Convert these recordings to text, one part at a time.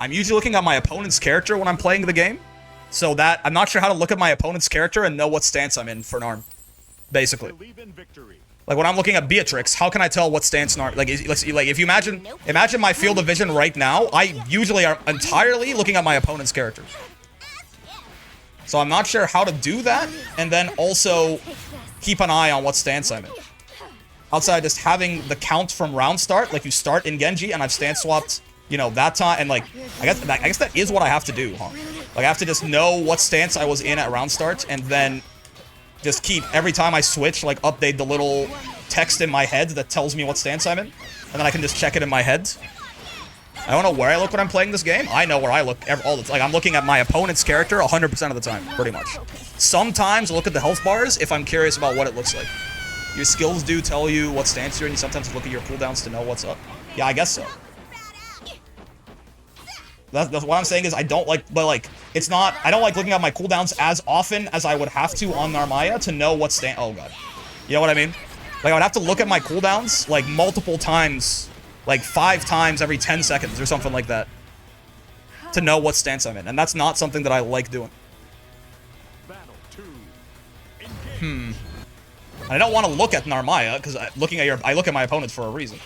I'm usually looking at my opponent's character when I'm playing the game. So that, I'm not sure how to look at my opponent's character and know what stance I'm in for Narm. Basically. Like, when I'm looking at Beatrix, how can I tell what stance Narm... Like, if you imagine my field of vision right now, I usually are entirely looking at my opponent's character. So I'm not sure how to do that, and then also keep an eye on what stance I'm in. Outside just having the count from round start, like you start in Genji, and I've stance swapped, you know, that time, and like, I guess that is what I have to do, huh? Like, I have to just know what stance I was in at round start, and then just keep, every time I switch, like, update the little text in my head that tells me what stance I'm in, and then I can just check it in my head. I don't know where I look when I'm playing this game. I know where I look all the time. Like, I'm looking at my opponent's character 100% of the time, pretty much. Sometimes I'll look at the health bars if I'm curious about what it looks like. Your skills do tell you what stance you're in. You sometimes look at your cooldowns to know what's up. Yeah, I guess so. That's what I'm saying is I don't like, but like, it's not, I don't like looking at my cooldowns as often as I would have to on Narmaya to know what stance, oh god. You know what I mean? Like, I would have to look at my cooldowns, like, multiple times, like, 5 times every 10 seconds or something like that, to know what stance I'm in, and that's not something that I like doing. I don't want to look at Narmaya, because I look at my opponents for a reason.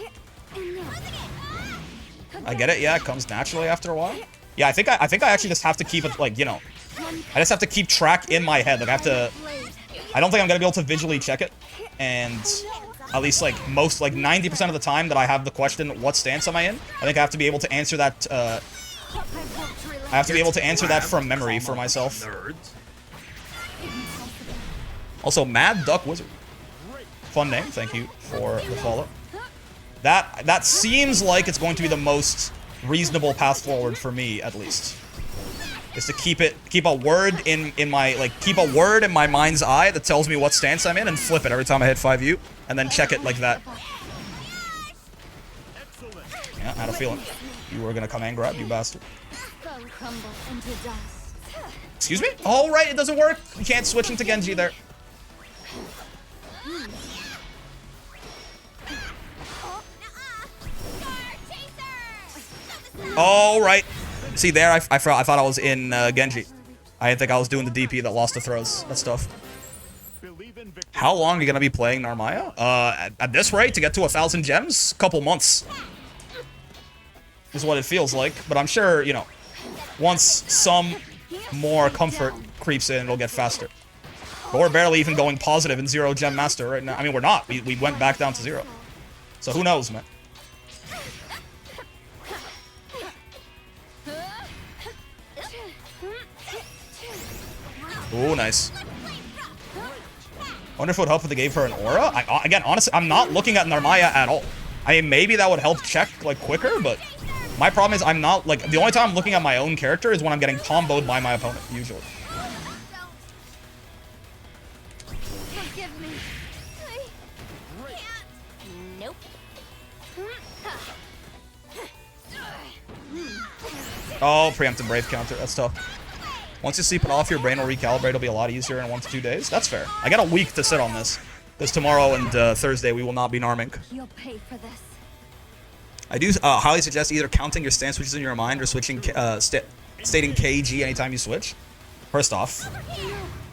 I get it, yeah, it comes naturally after a while. Yeah, I think I actually just have to keep it, like, you know, I just have to keep track in my head. Like, I don't think I'm gonna be able to visually check it, and at least, like, 90% of the time that I have the question, what stance am I in? I think I have to be able to answer that, from memory for myself. Also, Mad Duck Wizard. Fun name, thank you for the follow. That seems like it's going to be the most reasonable path forward for me, at least. Is to keep a word in my mind's eye that tells me what stance I'm in and flip it every time I hit 5U, and then check it like that. Yeah, I had a feeling. You were gonna come and grab, you bastard. Excuse me? Oh, right, it doesn't work. You can't switch into Genji there. Oh, right. See, there, I thought I was in Genji. I didn't think I was doing the DP that lost the throws. That stuff. How long are you going to be playing Narmaya? At this rate, to get to 1,000 gems? Couple months. Is what it feels like. But I'm sure, you know, once some more comfort creeps in, it'll get faster. But we're barely even going positive in 0 gem master right now. I mean, we're not. We went back down to 0. So who knows, man? Ooh, nice. Wonder if it would help if they gave her an aura? Again, honestly, I'm not looking at Narmaya at all. I mean, maybe that would help check, like, quicker, but my problem is I'm not, like, the only time I'm looking at my own character is when I'm getting comboed by my opponent, usually. Oh, preemptive brave counter. That's tough. Once you sleep it off, your brain will recalibrate. It'll be a lot easier in 1 to 2 days. That's fair. I got a week to sit on this. Because tomorrow and Thursday, we will not be narming. You'll pay for this. I do highly suggest either counting your stance switches in your mind or switching, stating KG anytime you switch. First off,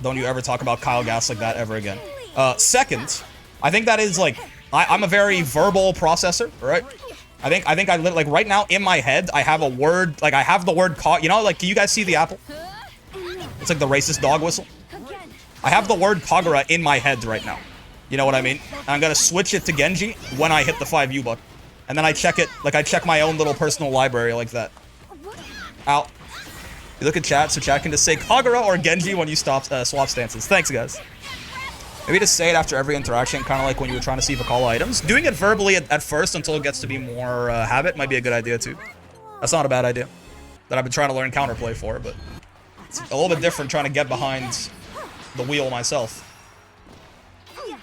don't you ever talk about Kyle Gas like that ever again. Second, I think that is, like, I'm a very verbal processor, right? I think I like, right now in my head, I have a word, like, I have the word you know, like, can you guys see the apple? It's like the racist dog whistle. I have the word Kagura in my head right now. You know what I mean? And I'm gonna switch it to Genji when I hit the 5U button. And then I check it, like I check my own little personal library like that. Ow. You look at chat, so chat can just say Kagura or Genji when you swap stances. Thanks, guys. Maybe just say it after every interaction, kind of like when you were trying to see if I call items. Doing it verbally at first until it gets to be more habit might be a good idea too. That's not a bad idea. That I've been trying to learn counterplay for, but it's a little bit different trying to get behind the wheel myself. Your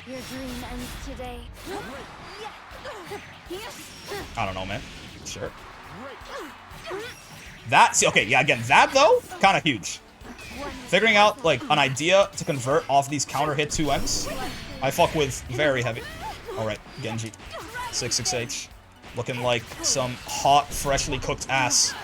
dream ends today. I don't know, man. Sure. That, see, okay, yeah, again, that though, kind of huge. Figuring out, like, an idea to convert off these counter hit 2Ms, I fuck with very heavy. Alright, Genji. 6-6H. Looking like some hot, freshly cooked ass.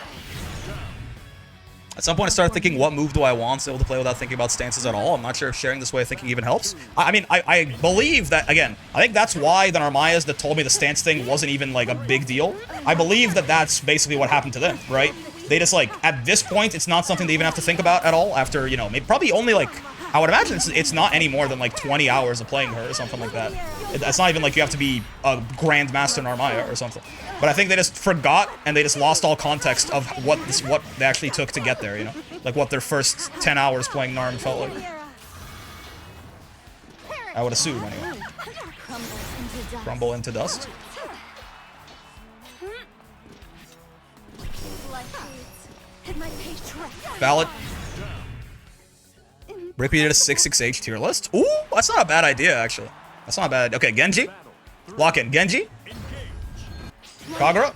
At some point, I started thinking, what move do I want to be able to play without thinking about stances at all? I'm not sure if sharing this way of thinking even helps. I mean, I believe that, again, I think that's why the Narmayas that told me the stance thing wasn't even, like, a big deal. I believe that that's basically what happened to them, right? They just, like, at this point, it's not something they even have to think about at all after, you know, maybe probably only, like, I would imagine it's not any more than, like, 20 hours of playing her or something like that. It's not even like you have to be a Grandmaster Narmaya or something. But I think they just forgot and they just lost all context of what they actually took to get there, you know? Like what their first 10 hours playing Narm felt like. I would assume, anyway. Crumble into dust. Valid. Repeated a 6-6H tier list. Ooh, that's not a bad idea, actually. That's not bad. Okay, Genji. Lock in. Genji. Kagura.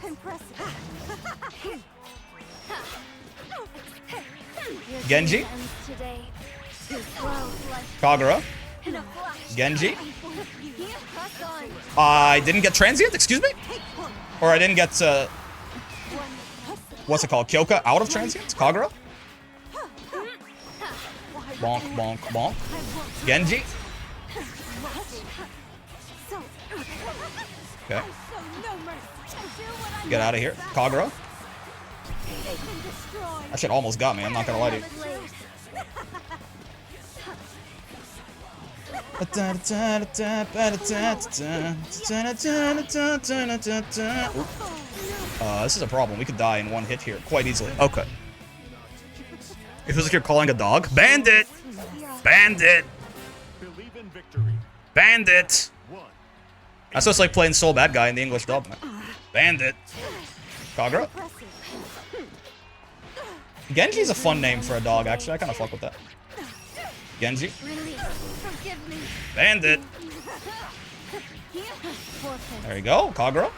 Genji. Kagura. Genji. I didn't get transient, excuse me? Or I didn't get, what's it called? Kyoka out of transient? Kagura. Bonk, bonk, bonk. Genji. Okay. Get out of here. Kagura. That shit almost got me, I'm not gonna lie to you. This is a problem. We could die in one hit here quite easily. Okay. It feels like you're calling a dog. Bandit! Bandit! Bandit! That's just like playing Soul Bad Guy in the English dub, man. Bandit. Kagura. Genji's a fun name for a dog, actually. I kind of fuck with that. Genji. Bandit. There you go. Kagura.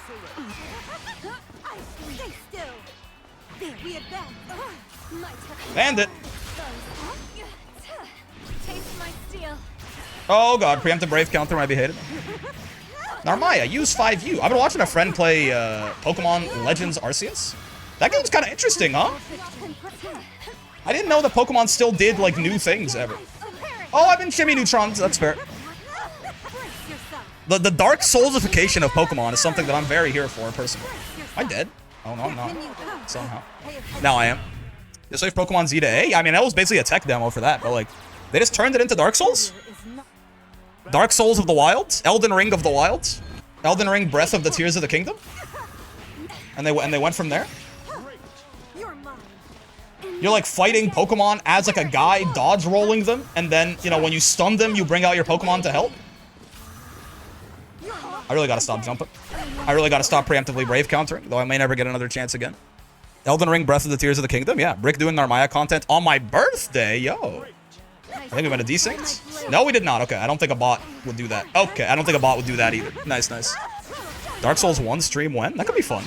Bandit. Oh god, preemptive brave counter might be hated. Narmaya, use 5U. I've been watching a friend play Pokemon Legends Arceus. That game's kind of interesting, huh? I didn't know that Pokemon still did, like, new things ever. Oh, I've been shimmy neutrons. That's fair. The Dark Soulsification of Pokemon is something that I'm very here for, personally. Am I dead? Oh, no, I'm not. Somehow. Now I am. Just like Pokemon Z to A? I mean, that was basically a tech demo for that, but, like, they just turned it into Dark Souls? Dark Souls of the Wild? Elden Ring of the Wild? Elden Ring Breath of the Tears of the Kingdom? And they went from there? You're like fighting Pokemon as like a guy dodge rolling them, and then, you know, when you stun them, you bring out your Pokemon to help? I really gotta stop jumping. I really gotta stop preemptively brave countering, though I may never get another chance again. Elden Ring Breath of the Tears of the Kingdom? Yeah, Brick doing Narmaya content on my birthday, yo. I think we went a desynced? No, we did not. Okay, I don't think a bot would do that. Okay, I don't think a bot would do that either. Nice, nice. Dark Souls 1 stream when? That could be fun.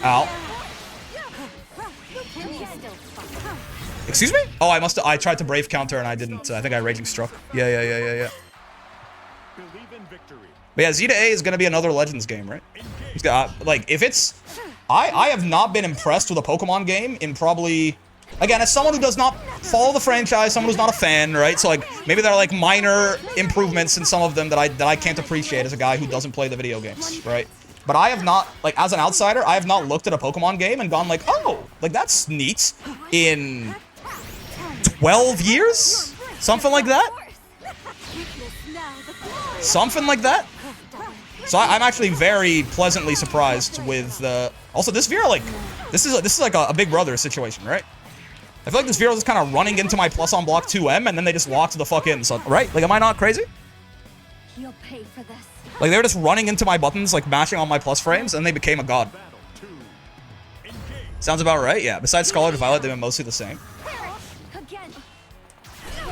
Ow. Excuse me? Oh, I tried to brave counter and I didn't. I think I raging struck. Yeah. But yeah, Z to A is gonna be another Legends game, right? Like, if it's... I have not been impressed with a Pokemon game in probably... Again, as someone who does not follow the franchise, someone who's not a fan, right? So, like, maybe there are, like, minor improvements in some of them that I can't appreciate as a guy who doesn't play the video games, right? But I have not, like, as an outsider, I have not looked at a Pokemon game and gone like, oh, like, that's neat in 12 years? Something like that? Something like that? So I'm actually very pleasantly surprised with, also this Vera, like, this is like a Big Brother situation, right? I feel like this Vera is kind of running into my plus on block 2M and then they just walked the fuck in, so, right? Like, am I not crazy? You'll pay for this. Like, they were just running into my buttons, like, mashing on my plus frames, and they became a god. Sounds about right, yeah. Besides Scarlet and Violet, they've been mostly the same.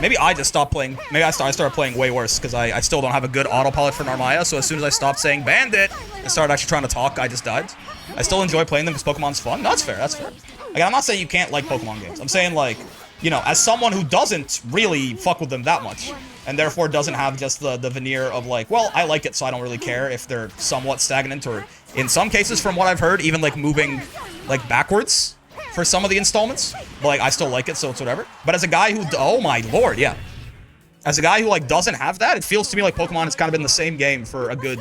Maybe I just stopped playing. Maybe I started playing way worse, because I still don't have a good autopilot for Narmaya, so as soon as I stopped saying Bandit and started actually trying to talk, I just died. I still enjoy playing them because Pokemon's fun. No, that's fair, that's fair. Again, I'm not saying you can't like Pokemon games. I'm saying, like, you know, as someone who doesn't really fuck with them that much, and therefore doesn't have just the veneer of like, well, I like it, so I don't really care if they're somewhat stagnant or In some cases, from what I've heard, even like moving like backwards for some of the installments. But like I still like it, so it's whatever. But as a guy who, oh my lord, yeah. As a guy who like doesn't have that, it feels to me like Pokemon has kind of been the same game for a good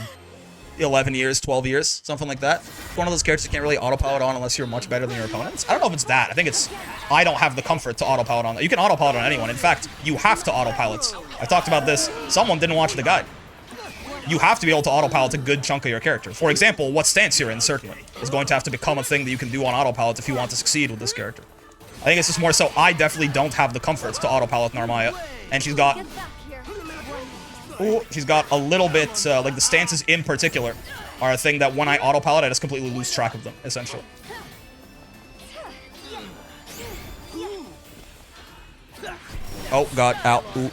11 years, 12 years, something like that. It's one of those characters you can't really autopilot on unless you're much better than your opponents. I don't know if it's that. I think it's I don't have the comfort to autopilot on that. You can autopilot on anyone. In fact, you have to autopilot. I talked about this. Someone didn't watch the guide. You have to be able to autopilot a good chunk of your character. For example, what stance you're in, certainly, is going to have to become a thing that you can do on autopilot if you want to succeed with this character. I think it's just more so I definitely don't have the comforts to autopilot Narmaya. And she's got... Ooh, she's got a little bit, like the stances in particular are a thing that when I autopilot, I just completely lose track of them, essentially. Oh, God, ow, ooh.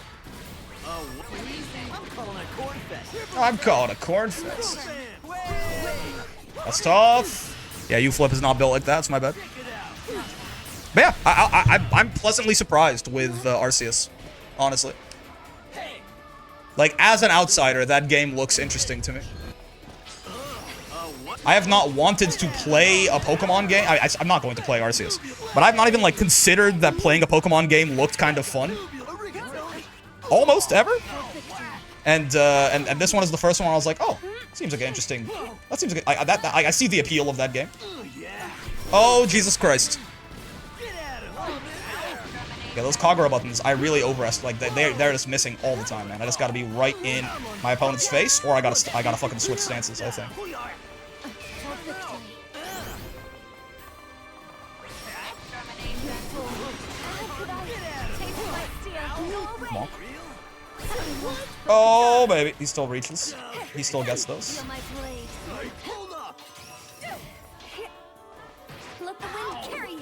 I'm calling a corn fest. That's tough. Yeah, U-flip is not built like that, it's my bad. But yeah, I'm pleasantly surprised with Arceus, honestly. Like, as an outsider, that game looks interesting to me. I have not wanted to play a Pokemon game. I'm not going to play Arceus. But I've not even, like, considered that playing a Pokemon game looked kind of fun. Almost ever. And this one is the first one where I was like, oh, seems like an interesting... That seems like... I see the appeal of that game. Oh, Jesus Christ. Yeah, those Kagura buttons, I really overestimate. Like, they're just missing all the time, man. I just gotta be right in my opponent's face, or I gotta fucking switch stances, I think. Bonk. Oh, baby. He still reaches. He still gets those. Let the wind carry you.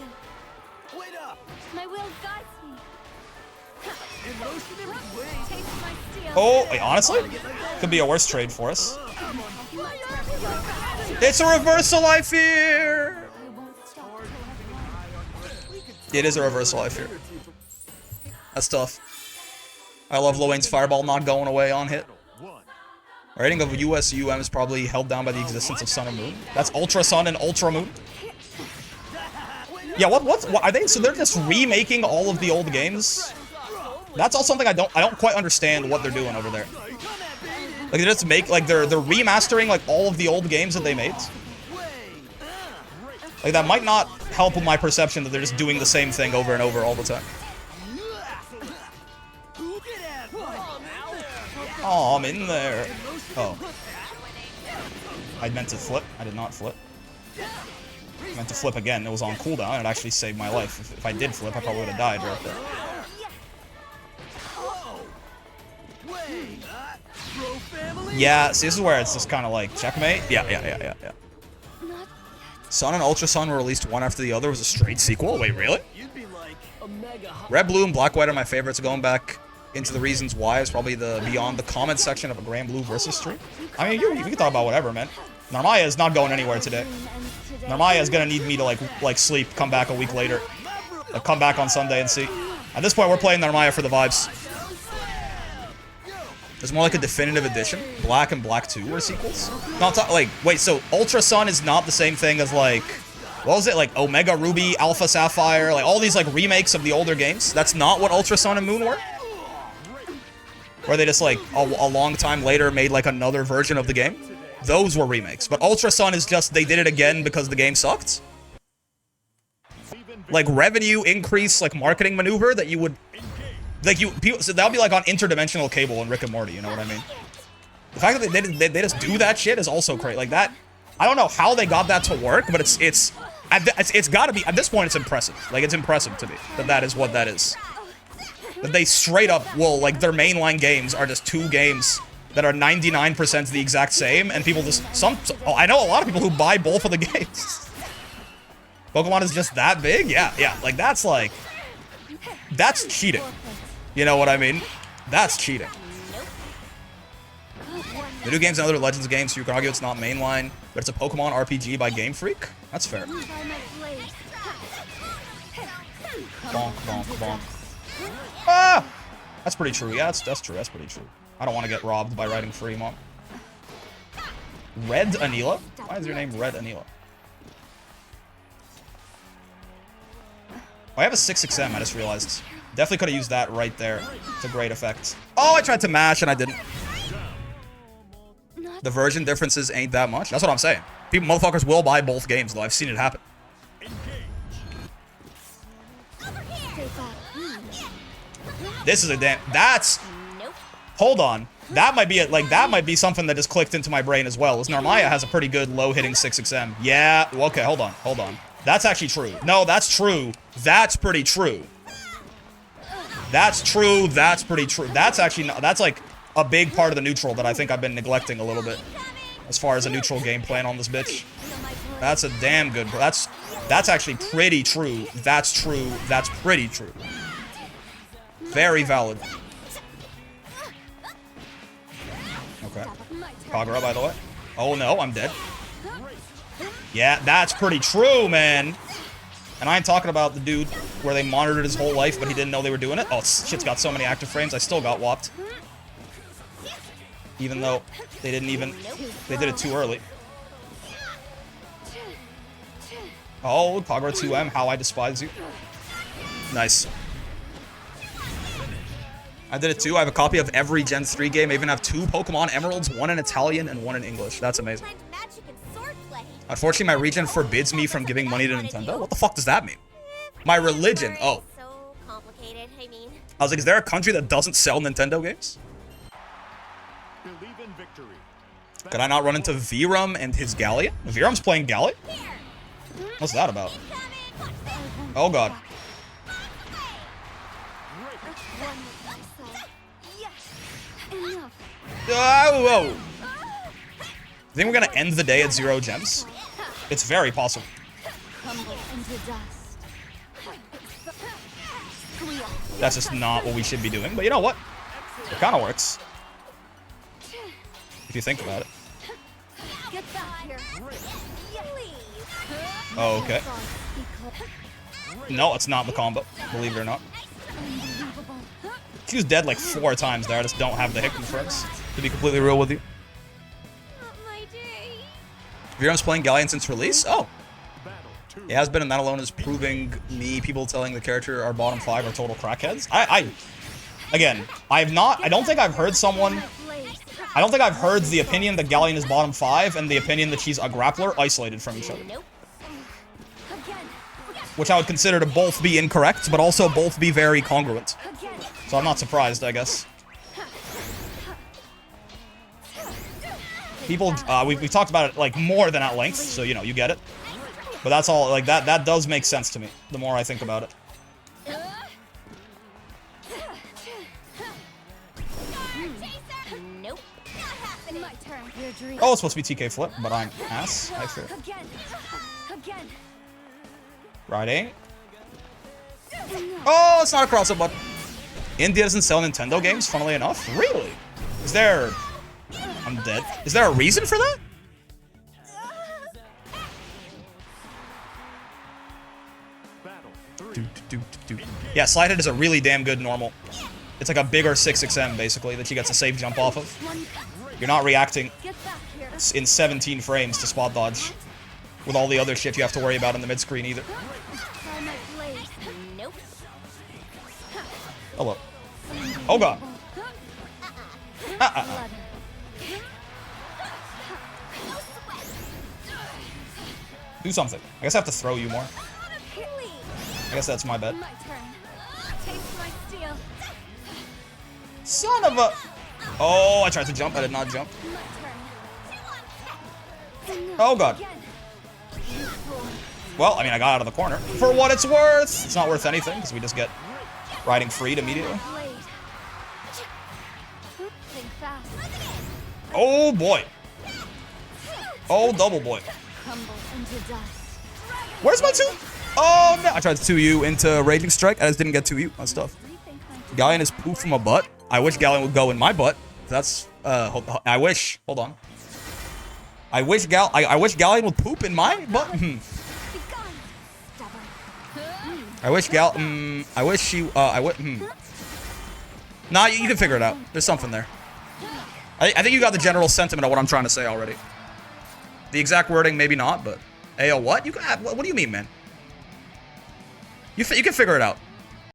Wait up! My will guides me. Taste my steel. Oh, wait, honestly? Could be a worse trade for us. It's a reversal, I fear! It is a reversal, I fear. That's tough. I love Lowain's Fireball not going away on hit. Rating of USUM is probably held down by the existence of Sun and Moon. That's Ultra Sun and Ultra Moon. Yeah, what are they? So they're just remaking all of the old games? That's all something I don't quite understand what they're doing over there. Like they just make like they're remastering like all of the old games that they made. Like that might not help with my perception that they're just doing the same thing over and over all the time. Oh, I'm in there. Oh. I meant to flip. I did not flip. I meant to flip again. It was on cooldown, and it actually saved my life. If I did flip, I probably would have died right there. Yeah, see, this is where it's just kind of like, checkmate? Yeah. Sun and Ultra Sun were released one after the other. It was a straight sequel? Wait, really? Red, Blue, and Black, White are my favorites. Going back into the reasons why is probably the beyond the comment section of a Grand Blue versus stream. I mean, you can talk about whatever, man. Narmaya is not going anywhere today. Narmaya is gonna need me to like sleep, come back a week later, like come back on Sunday and see. At this point, we're playing Narmaya for the vibes. It's more like a definitive edition. Black and Black 2 were sequels. Not like wait, so Ultra Sun is not the same thing as like what was it like Omega Ruby, Alpha Sapphire, like all these like remakes of the older games. That's not what Ultra Sun and Moon were. Where they just like a long time later made like another version of the game. Those were remakes. But Ultra Sun is just, they did it again because the game sucked. Like, revenue increase, like, marketing maneuver that you would... Like, so that would be, like, on interdimensional cable in Rick and Morty, you know what I mean? The fact that they just do that shit is also crazy. Like, that... I don't know how they got that to work, but it's gotta be... At this point, it's impressive. Like, it's impressive to me that is what that is. That they straight up, well, like, their mainline games are just two games that are 99% the exact same, and people just, I know a lot of people who buy both of the games. Pokemon is just that big? Yeah, like, that's cheating. You know what I mean? That's cheating. The new game's another Legends game, so you can argue it's not mainline, but it's a Pokemon RPG by Game Freak? That's fair. Bonk, bonk, bonk. Ah! That's pretty true. Yeah, that's true. That's pretty true. I don't want to get robbed by riding free, Mom. Red Anila? Why is your name Red Anila? Oh, I have a 6XM, I just realized. Definitely could have used that right there to great effect. Oh, I tried to mash and I didn't. The version differences ain't that much. That's what I'm saying. People, motherfuckers will buy both games, though. I've seen it happen. This is a damn... That's... Hold on. That might be it. Like, that might be something that just clicked into my brain as well. Is Narmaya has a pretty good low-hitting 6XM. Yeah. Okay, hold on. Hold on. That's actually true. No, that's true. That's pretty true. That's true. That's pretty true. That's actually... That's, like, a big part of the neutral that I think I've been neglecting a little bit. As far as a neutral game plan on this bitch. That's a damn good... That's actually pretty true. That's true. That's pretty true. Very valid. Okay. Kagura, by the way. Oh, no, I'm dead. Yeah, that's pretty true, man. And I ain't talking about the dude where they monitored his whole life, but he didn't know they were doing it. Oh, shit's got so many active frames. I still got whopped. Even though they didn't even... They did it too early. Oh, Kagura 2M, how I despise you. Nice. I did it too. I have a copy of every Gen 3 game. I even have 2 Pokemon Emeralds, 1 in Italian and 1 in English. That's amazing. Unfortunately, my region forbids me from giving money to Nintendo. What the fuck does that mean? My religion. Oh. I was like, is there a country that doesn't sell Nintendo games? Could I not run into Virum and his Galleon? Virum's playing Galleon? What's that about? Oh god. Whoa. Think we're gonna end the day at 0 gems? It's very possible. That's just not what we should be doing, but you know what? It kind of works. If you think about it. Oh, okay. No, it's not the combo, believe it or not. She was dead like 4 times there. I just don't have the hit confirms, to be completely real with you. Virum's playing Galleon since release? Oh. It has been, and that alone is proving me, people telling the character our bottom 5 are total crackheads. Again, I don't think I've heard someone... I don't think I've heard the opinion that Galleon is bottom 5 and the opinion that she's a grappler isolated from each other. Which I would consider to both be incorrect, but also both be very congruent. So I'm not surprised, I guess. People, we've talked about it, like, more than at length, so, you know, you get it. But that's all, like, that does make sense to me, the more I think about it. Oh, it's supposed to be TK flip, but I'm ass, I fear. Riding. Oh, it's not a crossover button. India doesn't sell Nintendo games, funnily enough. Really? Is there... I'm dead. Is there a reason for that? Yeah, Slide Hit is a really damn good normal. It's like a bigger 6XM, basically, that she gets a safe jump off of. You're not reacting in 17 frames to spot dodge. With all the other shit you have to worry about in the mid-screen either. Hello. Oh god. Do something. I guess I have to throw you more. I guess that's my bet. Son of a... Oh, I tried to jump. I did not jump. Oh god. Well, I mean, I got out of the corner. For what it's worth! It's not worth anything, because we just get riding freed immediately. Oh boy. Oh, double boy. Where's my 2? Oh no! I tried to 2U into Raging Strike. I just didn't get 2U. That's tough. Galleon is poop from a butt. I wish Galleon would go in my butt. That's, I wish. Hold on. I wish Galleon would poop in my butt. I wish she, Nah, you can figure it out. There's something there. I think you got the general sentiment of what I'm trying to say already. The exact wording, maybe not, but... Ayo, what? You can, what do you mean, man? You can figure it out.